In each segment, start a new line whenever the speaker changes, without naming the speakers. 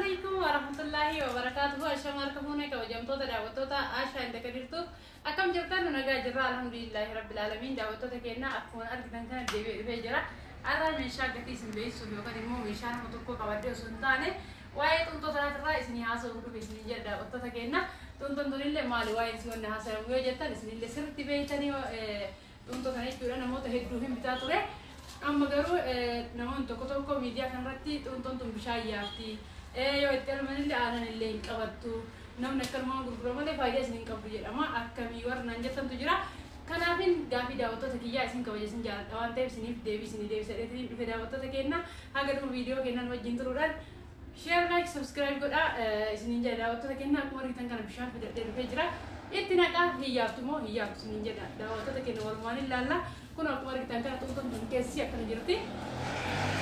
عليكم ورحمة الله وبركاته. أشماركم هناك وجمتوتا دعوتوتا عاشا عندك ديرتو أكم جرتان ونجا جرا الحمد لله رب العالمين. دعوتوتا كنا أكون أرجع كان دبي جرا أرى من شاك كيسن بيسو بيوكاديمو من شان متوكو كواديو سنتانه واي تونتوتا الرئيس نهاسو بكو بيسني جرا دعوتوتا كنا تونتون اللي مالي واي سوون نهاسو ويجتان اسني اللي سرت بيتاني تونتوتا نيجورا نموت هيدروهم بتاعتوره أما قالوا نمون تكتب ميديا كان رتي تونتون بشاياتي yoo itti almanillee aanan illee hin qabattu namni akka armaan gurgura malee faayidaa isin hin qabdu jedhama akkamii warraan jettantu jira. Kanaafin gaafii daawwattoota kiyyaa isin kabaja isin jaalladha waan ta'eef isiniif deebii isinii deebisadheetiin dhufe daawwattoota kenna haga dhuma viidiyoo kennan wajjin turuudhaan share like subscribe godha isiniin jedha daawwattoota kenna akkuma argitan kana bishaan fidadhee dhufee jira itti naqaa hiyyaaftu moo hiyyaaftu isiniin jedha daawwattoota kenna walumaan ilaalla kun akkuma argitan kana xunxun keessi akkana jirti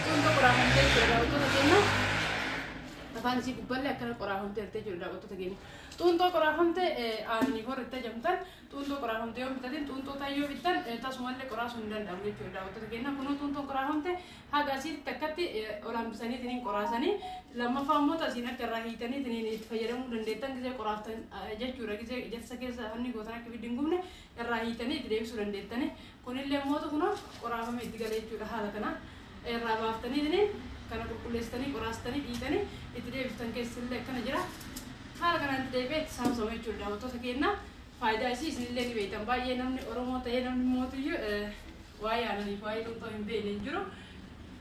xunxa qoraafamtee jira daawwattoota kenna. Afaan isii gubballee akkana qoraafamtee jirtee jiru daawwattoota keenya. Xuuntoo qoraafamtee aananii horrettee jamtan xuuntoo qoraafamtee yoo bitatin xuuntoo yoo bittan tasumallee qoraasuu hin danda'amu jechuudha daawwattoota keenya. Kunoo xuuntoo qoraafamtee haga asiitti akkatti olaanbisanii tiniin qoraasanii lammaffaa immoo asiin akka irraa hiitanii tiniin itti fayyadamuu dandeettan gisee qoraaftan jechuudha gisee ijarsa keessa hanni gootan akka ibiddi hin gubne irraa hiitanii itti deebisuu dandeettani. Kunillee immoo kunoo qoraafamee itti galee jechuudha haala kana irraa baaftanii tiniin kana qulqulleessitanii qoraastanii dhiitanii itti deebiftan keessillee akkana jira. Haala kanaan itti deebi'ee itti saamsama jechuudha daawwattoota keenya. Faayidaa isii isinillee ni beektan baay'ee namni Oromoo ta'ee namni mootiyyuu waa'ee aananiif waa'ee xuuxoo hin beekne hin jiru.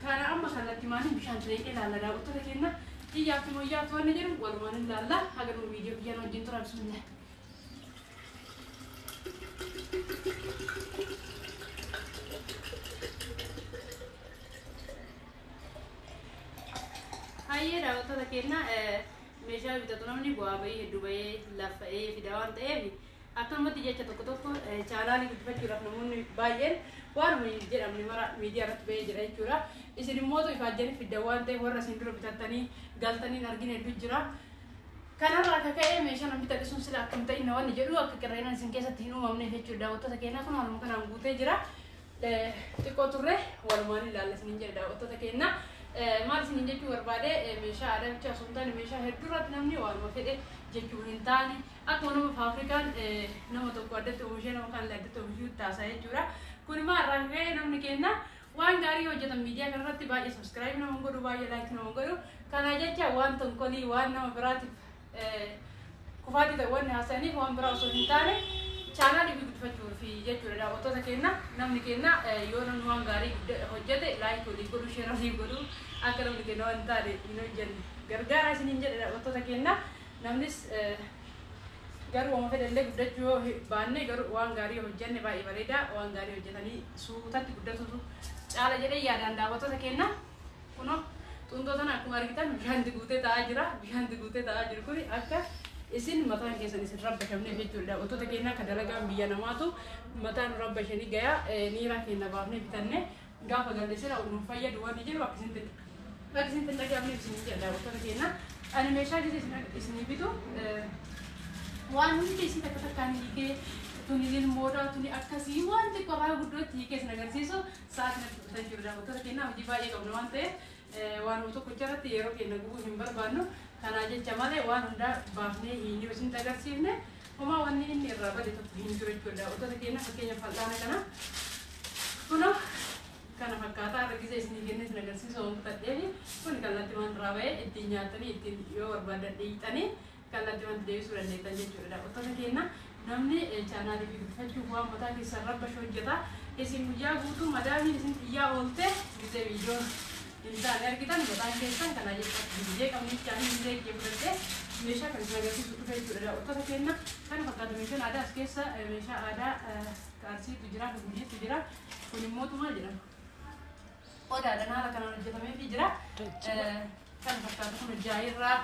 Kana amma kallattii maaliin bishaan tiree ilaalla daawwattoota keenya. Hiyyaatti moo hiyyaatti wanni jedhu walumaan ilaalla haga nu viidiyoo biyyaan wajjin turan sunillee. Hayyee daawwattoota keenya meeshaa bitatu namni bu'aa bahii hedduu bahee laffa'ee fida waan ta'eef akkanumatti jecha tokko tokko chaanaalii guddifachuudhaaf namoonni baay'een waanuma jedhamni mara miidiyaa irratti bahee jira jechuudha. Isin immoo ifaajjanii fidda waan ta'eef warra isin dura bitattanii galtanii argina hedduu jira. Kanarraa akka ka'ee meeshaa namni taphisuun sila akkam ta'inna wanni jedhu akka qirreenaan isin keessatti hin uumamneef jechuudha daawwattoota keenya kun haaluma kanaan guutee jira. Xiqqoo turre walumaan ilaalla isiniin jedha daawwattoota keenya. Maal isin jechuu barbaade meeshaa aadaa bichaa osoo hin taane meeshaa hedduurratti namni waanuma fedhe jechuu hin taane akkuma nama Afrikaan nama tokko addatti oomishee nama kan addatti oomishuu taasisaa jechuudha. Kun immoo irraa ka'ee namni keenya waan gaarii hojjetan miidiyaa kanarratti baay'ee subscribe nama godhu baay'ee like nama godhu kana jecha waan tonkolii waan nama biraatiif kufaatii ta'e wanni haasa'aniif waan biraa osoo hin taane chaanaalii guddifachuu fi jechuudha daawwattoota keenya namni keenya yoo namni waan gaarii hojjete like olii godhu share olii godhu akka namni keenya waan taane hin hojjenne gargaara isiniin jedhe daawwattoota keenya namnis garuu waan fedhallee guddachuu yoo baanne garuu waan gaarii hojjenne baay'ee bareeda waan gaarii hojjetanii suutatti guddatutu caala jedhee yaadaan daawwattoota keenya kunoo xuuntootaan akkuma argitan bishaan guutee ta'aa jira bishaan guutee ta'aa jiru kun akka isin mataan keessan isin rabbashamne jechuudha daawwattoota keenya akka dalagaan biyya namaatu mataan rabbashanii gayaa niiraa keenya baafnee bitanne gaafa galleessina nu fayyadu waan jiru akka isin dhagahamne isin jedha daawwattoota keenya. Ani meeshaa isin bitu waan hundi isin takka takkaan hiikee tuniliin moodaa tuni akkasii waan xiqqoo haa guddootti hiikee isin agarsiisu sa'aatiin akka bitan jiru daawwattoota keenya hojii baay'ee qabna waan ta'eef waan tokko jalatti yeroo keenya gubuu hin barbaannu. Kana jecha malee waan hundaa baafnee hin yoo isin agarsiifne homaa wanni inni irraa bade tokko hin jiru jechuudha daawwattoota keenya fakkeenyaaf fal'aana kana kunoo kana fakkaataa argisiisa isinii kennee isin agarsiisu waan fudhadheefi kun kallattii waan irraa bahee ittiin nyaatanii ittiin yoo barbaadan dhiitanii kallattii waan deebisuu dandeettan jechuudha daawwattoota keenya. Namni chaanaalii guddifachuuf waan mataa keessan rabbashu hojjeta isin guyyaa guutuu madaamiin isin xiyyaa oolte gisee viidiyoon intaan argitan mataan keessan kana jecha biyyee qabni chaanii illee geeffate meeshaa kan isin agarsiisu dhufe jechuudha daawwattoota keenya. Kana fakkaatu meeshaan aadaa as keessa meeshaa aadaa kaarsiitu jira gujiitu jira kun immoo maal jedhama odaadhaan haala kanaan hojjetameefii jira. Kana fakkaatu kun jaayirraa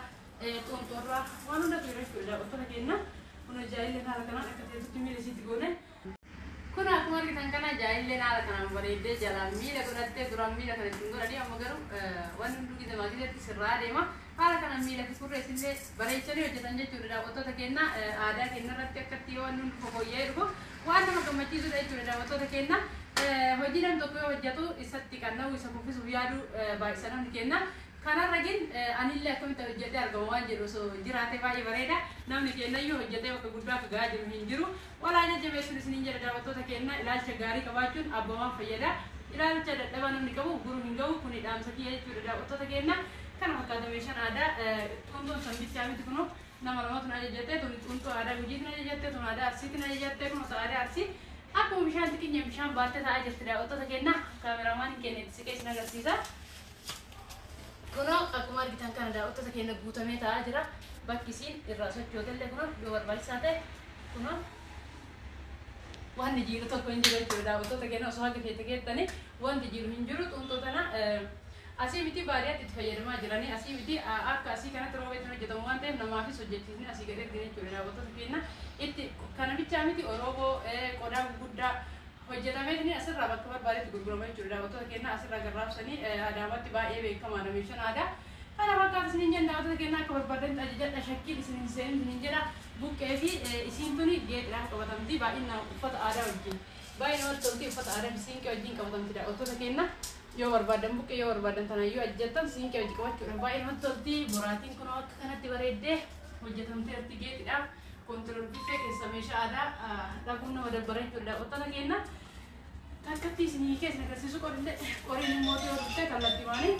xuuxoorraa waan hundatu jira jechuudha daawwattoota keenya. Kun jaayilleen haala kanaan akka ta'etti miila isiitti goone kun akkuma argitan kana jaayilleen haala kanaan bareeddee jalaan miila godhattee duraan miila kana ittiin godhanii amma garuu wanni hunduu gizamaa gizatti sirraa deema haala kanaan miila kurreessillee bareechanii hojjetan jechuudha daawwattoota keenya. Aadaa keenya irratti akkatti yoo wanni hundi fofooyya'ee dhufu waan nama gammachiisudha jechuudha daawwattoota keenya. Hojii namni tokko yoo hojjetu isatti kan ta'u isa kuffisuuf yaadu baay'isaa namni keenya كان الرجل أنا اللي أكون توجدت أرجوان جرو سو جراتي باي بريدة نام نكينا يو هجتة وكبودا كجاج هنجرو ولا جت بس سنين جرا دعوة تكينا إلى شجاري كباجون أبوان فيدا إلى الجد لبنا نكبو غرو هنجو كوني دام سكية جرا دعوة تكينا كان هكذا ميشان ada untuk sambil kami tu kono nama nama tu naja jatuh tu untuk ada wujud naja jatuh tu ada arsi tu naja jatuh kono tu ada arsi aku misal tu kini misal baca saja tidak untuk terkena kameraman kini sikit naga sisa kono aku mari kita kan ada untuk terkena buta meta aja bakisin irasa jodoh le kono dua balik sate kono wan dijiru tu kono jiru tu ada untuk terkena soal kita kita ni wan dijiru hinjuru untuk tanah asih miti bariat itu fajar mah jalan asih miti kasih karena terlalu itu jadi temuan teh nama aku sujud ini asih gede gede curi dapat tu kena itu karena bicara miti orobo kodam buddha fajar mah ini asal rabat kabar bariat guru guru mah curi dapat tu kena asal raga rab seni ada apa tiba kemana mission ada karena waktu seni jen dapat tu kena kabar badan aja jadi syakir seni seni jera buk kevi isin tu ni gate ram kabar tamti ba inna ufat ada ujin ba inna tamti ufat ada isin ke ujin kabar tamti dapat tu kena yo barbadan buke yo barbadan tanah yo ajetan sing ke jika wacur bae no tolti boratin kono kana tibarede hojetam terti ge tidak kontrol pite ke samesha ada lagunna wada barai tu da otana gena takati sini ke sini kasi su korinde korin moti orte kalati mani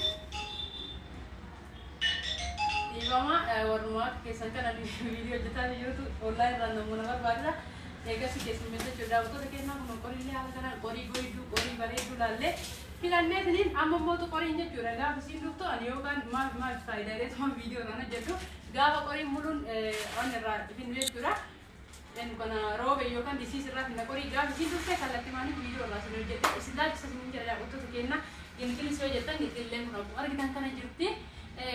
ibama warma ke sankana video jeta yo tu online ran namuna barbada ega si ke simete chuda otana gena kono korin le ala kana kori kori bare tu lalle Filannya tadi, amam mau tu korin je curang, gak mesti dulu tu ane kan, mah faedah itu sama video nana jadi, gak korin mulun ane rat, film curang, dan bukan robe yo kan di sisi rat, nak korin gak mesti dulu saya kalau timani video lah, sudah jadi, istilah sesuatu jadi aku tu sekian, ini kini saya jadi ni film aku, orang kita kan jadi,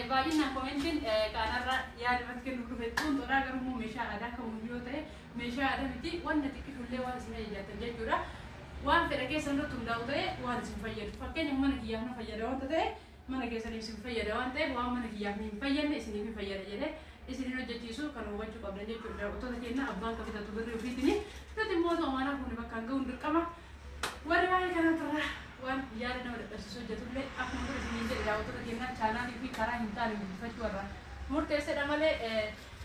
bagi nak komentin, karena rat, ya mungkin dulu betul, orang kalau mau mesha ada kamu video teh, mesha ada nanti, wan nanti kita boleh wan sini jadi curang. Wan fira keessa irratti hundaa'u ta'e waan isin fayyadu. Fakkeenya mana kiyyaaf na fayyada wanta ta'e mana keessaniif isin fayyada waan ta'eef waan mana kiyyaaf hin fayyadne isiniif hin fayyada jedhee isinin hojjechiisu kan hubachuu qabdan jechuudha. Daawwattoota keenya abbaan kabitatu birrii ofiitini nuti immoo amaanaa kun bakka hanga hundi qaba. Warri baay'ee kanarraa waan yaada nama dadhabsiisu hojjetullee akkuma dur isiniin jedhe daawwattoota keenya chaanaalii fi karaa hin taane guddifachuu irraa murteessedha malee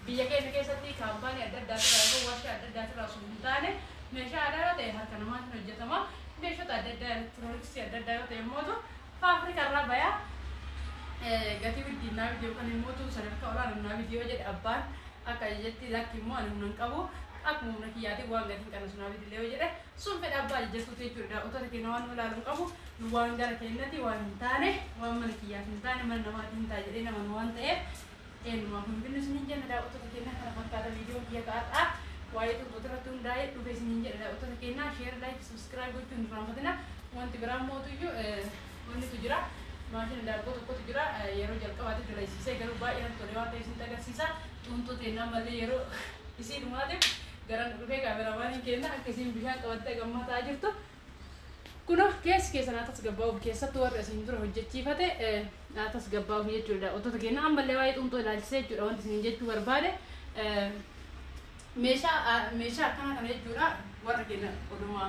biyya keenya keessatti kaampaanii adda addaatu garuu warshaa adda addaatu irraa osoo hin taane meeshaa aadaa yoo ta'e harka namaatiin hojjetama. Meeshota adda addaa elektirooniksii adda addaa yoo ta'e immoo faafrikaa irraa bayaa gatii guddinaa biyya yookaan immoo sadarkaa olaanaa biyya yoo jedhe abbaan akka jetti lakki immoo ani humna hin qabu akkuma humna kiyyaatiin waan gatiin kana sunaa bidillee yoo jedhe sun fedha abbaa jechatuutu jechuudha. Otoo keenya waan nu ilaalu hin qabu nu waan gara keenyatti waan hin taane waan mana kiyyaaf hin taane mana namaatiin hin taane jedhee nama waan ta'eef eenyumaa kun binnu sun hin jenna daawwattoota keenya kana fakkaata viidiyoo kiyya kaa'adhaa. Wae tu putra tu ndai tu besi ninja dah utar kena share like subscribe tu nufram patina wanti beram mau tu ju wanti tu jura macam dah tu jura yero jalka wati tu lagi sisa garu ba yang tu lewat isi taga sisa untuk tena malle yero isi rumah tu garan rupe kameraman yang kena kesi bisa kawat gamma tajir tu kuno kes atas gabbau kes tu orang sendiri hujat cipate atas gabbau hujat juda utar kena ambil lewat untuk lagi sisa jura wanti ninja tu berbade meeshaa akkana kana jechuudha warra keenya oduma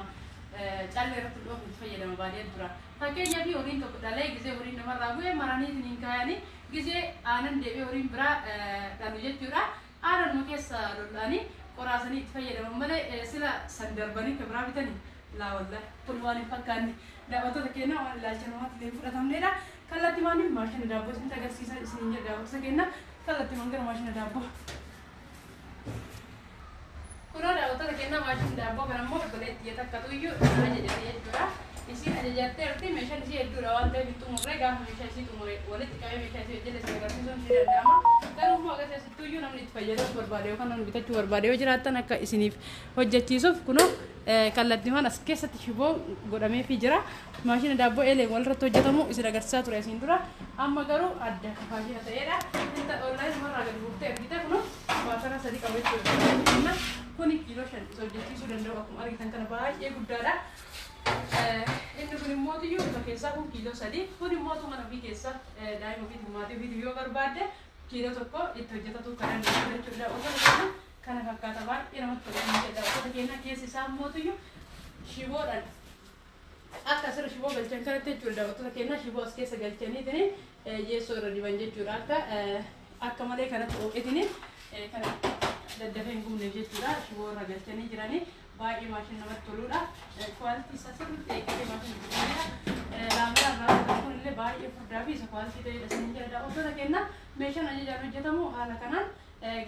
callee irratti dhufuuf fayyadama baadiyyaa dura. Fakkeenyaaf horiin tokko dhalee gisee horiin namarraa bu'ee maranii isiniin kaayanii gisee aanan deebi'ee horiin biraa dhalu jechuudha. Aanan keessa lol'anii qoraasanii itti fayyadaman malee sila san darbanii kan biraa bitanii laa wallaahi kun waan hin fakkaanne daawwattoota keenya waan ilaalcha namaatti illee fudhatamnedha. Kallattii maaniif maashina daabboo isinitti agarsiisaa isiniin jedha daawwattoota keenya kallattii maan gara maashina daabboo. Kuno daawwattoota keenya maashina daabboo kana immoo obboleetti takka tuyyuu ajajatee jechuudha. Isiin ajajattee irratti meeshaan isii hedduudha waan ta'eef hin xumurre gaafa meeshaa isii xumure walitti qabee meeshaa isii hojjete isin agarsiisuun ni danda'ama. Garuu immoo agarsiisattuyyuu namni itti fayyadamuu barbaade yookaan namni bitachuu barbaade yoo jiraattan akka isiniif hojjechiisuuf kunoo kallattiiwwan as keessatti shiboo godhameefii jira. Maashina daabboo eeleen walirratti hojjetamu isin agarsiisaa ture asiin dura. Amma garuu adda kafaashina ta'eedha. Inta onlaayinii marraa gadi buuftee ergite kunoo baatara sadii qabu jechuudha. Kuni kiiloo 5 isa hojjechiisuu danda'u akkuma argitan kana baay'ee guddaadha. Inni kun immoo iyyuu isa keessaa kun kiiloo 3 kun immoo mana ofii keessa daa'ima ofii maatii ofii yoo barbaadde kiiloo 1 itti hojjetatu kan danda'u jechuudha. Osoo kana fakkaata baay'ee namatti tolan jedha. Osoo keenya keessi isaa immoo iyyuu shiboodhaan akka sirri shiboo galchan kanatti jechuudha. Osoo keenya shiboo as keessa galchaniitiin jeesoo irra diban jechuudha akka malee kanatti ooqetini kana daddafee hin gubne jechuudha shiboo irra galchanii jiranii baay'ee maashinii namatti toludha kwaaliti isaa sirriitti eeggate maashinii guddaadha laamera irraa kun illee baay'ee furdaa fi isa kwaaliti ta'edha isin jedha otoo kenna meeshaan ajajaan hojjetamu haala kanaan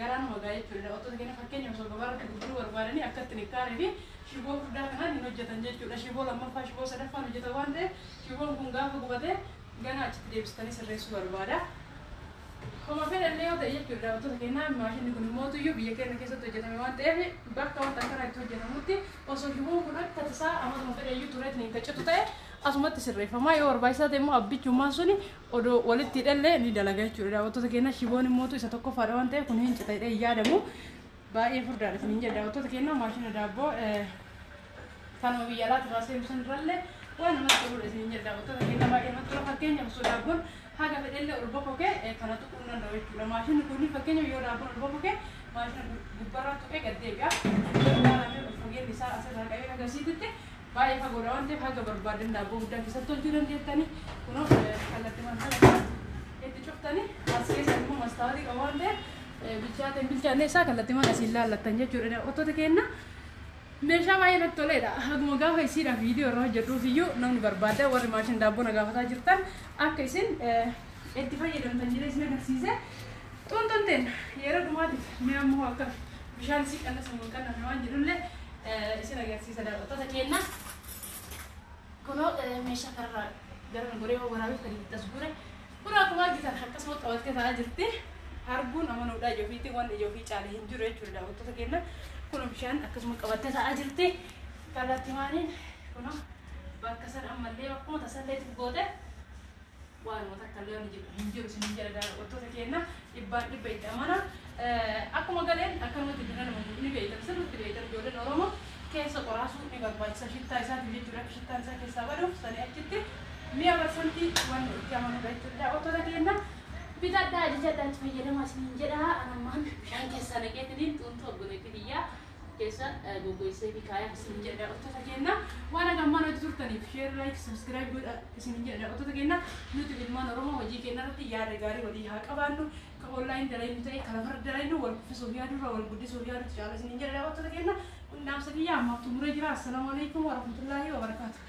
garaan magaa jechuudha otoo kenna fakkeenya osoo gabaarratti gurguruu barbaadanii akkatti nikkaaree fi shiboo furdaa kanaan hin hojjetan jechuudha shiboo lammaffaa shiboo sadaffaan hojjeta waan ta'eef shiboon kun gaafa gubate gana achitti deebistanii sirreessuu barbaada. Kuma fedhallee yoo ta'e jechuudha otoo kenna maashinni kun mootuyyuu biyya keenya keessatti hojjetame waan ta'eef bakka wanta akkanaa itti hojjetamutti osoo shiboon kun akka tasaa amatuma fedhayyuu tureetiin hin qaccitu ta'e asumatti sirreeffamaa yoo barbaachisaa ta'e immoo abbichummaan suni odoo walitti hidhallee ni dalaga jechuudha otoo kenna shiboon mootu isa tokkoffaadha waan ta'eef kun hin citadhee yaadamu baay'ee furdaadha isin jedha otoo kenna maashina daabboo kanuma biyya alaatti baasee ibsan irrallee waan namatti toludha isin jedha otoo kenna baay'ee namatti tola fakkeenyaaf osoo daabboon haga fedhellee ol bokkokee kana tuquu hin danda'u jechuudha maashinni kun fakkeenyaaf yoo daabboon ol bokkokee maashina gubbarraa tuqee gad deebi'a ilaalamee ol fageenyi isaa asirraa qabee agarsiisutti baay'ee fagoodha waan ta'eef haga barbaadan daabboo guddaa keessatti tolchuu dandeettanii kunoo kallattii mansala itti cuftanii as keessa immoo mastaawatii qabu waan ta'eef bilchaatee isaa kallattii mana asiin laallattan jechuudha otoo kenna meeshaa baay'ee natti toledha haguma gaafa isiidhaaf viidiyoo irra hojjedhuuf iyyuu namni barbaada warri maashin daabboo na gaafataa jirtan akka isin itti fayyadamtan jedhee isin agarsiise xunxunteen yeroo dhumaatiif mee ammoo akka bishaan isii qannas hin qanname waan jedhullee isin agarsiisa daawwattoota keenya kunoo meeshaa kanarraa gara goree waraabeef kan itti as gure kun akkuma argitan akkasuma qabattee ta'aa jirti arguun amanuudha ija ofiitti waan ija ofii caalee hin jiru jechuudha daawwattoota keenya kun bishaan akkasuma qabattee ta'aa jirti kallattii maaliin kunoo bakka san ammallee bakkuma tasallee goote waan takkallee hin jiru isin jedha daawwattoota keenya dhibbaan dhibba itti amana akkuma galeen akkanumatti jira nama ni beektan sirriitti beektan ijoolleen Oromoo keessa qoraasuu ni barbaachisa shittaa isaatiif jechuudha akka shittaan isaa keessaa baduuf sanii achitti mi'a barsantii waan itti amanudha jechuudha daawwattoota keenya bitadhaa ajajadhaa itti fayyadamaa isin jedha anammaan bishaan keessaa naqeetiniin xuuntoo godhetti biyyaa keessa goggogsee fi kaayaa isin jedha daawwattoota keenya waan agammaan hojii turtaniif sheer laayik sabskiraayib godha isin jedha daawwattoota keenya nuti ilmaan Oromoo hojii keenya irratti yaada gaarii walii haa qabaannu ka online dalainu ta'e ka lafarra dalainu wal kuffisuuf yaadurra wal guddisuuf yaadutti caala isin jedha daawwattoota keenya dhaamsa biyya ammaaf xumuree jira. Assalaamu alaikum warahmatullaahi wabarakaatuh.